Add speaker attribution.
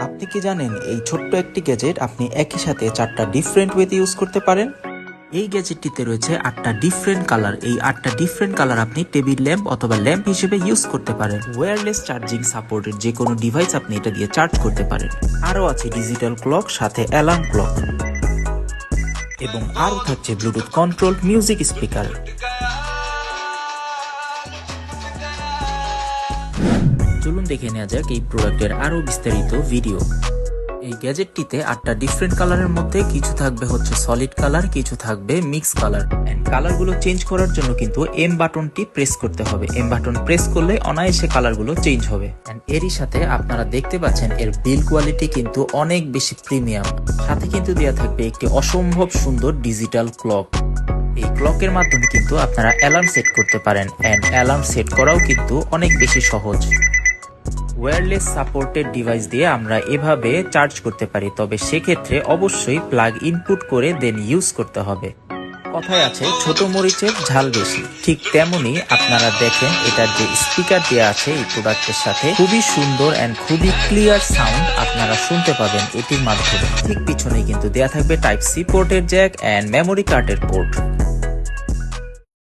Speaker 1: আপনি কি জানেন এই ছোট্ট একটি গ্যাজেট আপনি একই সাথে 4টা ডিফারেন্ট ওয়েতে ইউজ করতে পারেন। এই গ্যাজেটটিতে রয়েছে 8টা ডিফারেন্ট কালার। এই 8টা ডিফারেন্ট কালার আপনি টেবিল ল্যাম্প অথবা ল্যাম্প হিসেবে ইউজ করতে পারেন। ওয়্যারলেস চার্জিং সাপোর্টেড যে কোনো ডিভাইস আপনি এটা দিয়ে চার্জ করতে পারেন। আরও আছে ডিজিটাল ক্লক, সাথে অ্যালার্ম ক্লক, এবং আরও থাকছে ব্লুটুথ কন্ট্রোল মিউজিক স্পিকার। চলুন দেখে নেওয়া যাক এই প্রোডাক্টের আরো বিস্তারিত ভিডিও। এই গ্যাজেটটিতে 8টা ডিফারেন্ট কালারের মধ্যে কিছু থাকবে হচ্ছে সলিড কালার, কিছু থাকবে মিক্স কালার। এন্ড কালারগুলো চেঞ্জ করার জন্য কিন্তু এম বাটনটি প্রেস করতে হবে। এম বাটন প্রেস করলে অনায়াসে কালারগুলো চেঞ্জ হবে। এন্ড এরই সাথে আপনারা দেখতে পাচ্ছেন এর বিল কোয়ালিটি কিন্তু অনেক বেশি প্রিমিয়াম। সাথে কিন্তু দেওয়া থাকবে একটি অসম্ভব সুন্দর ডিজিটাল ক্লক। এই ক্লকের মাধ্যমে কিন্তু আপনারা অ্যালার্ম সেট করতে পারেন। এন্ড অ্যালার্ম সেট করাও কিন্তু অনেক বেশি সহজ। ওয়্যারলেস সাপোর্টেড ডিভাইস দিয়ে আমরা এভাবে চার্জ করতে পারি, তবে সেক্ষেত্রে অবশ্যই প্লাগ ইনপুট করে দেন ইউজ করতে হবে। কথায় আছে ছোট মরিচের ঝাল বেশি, ঠিক তেমনি আপনারা দেখেন এটার যে স্পিকার দেওয়া আছে এই প্রোডাক্টের সাথে খুবই সুন্দর এন্ড খুবই ক্লিয়ার সাউন্ড আপনারা শুনতে পাবেন এটির মাধ্যমে। ঠিক পিছনে কিন্তু দেওয়া থাকবে টাইপ সি পোর্টের জ্যাক এন্ড মেমোরি কার্ডের পোর্ট।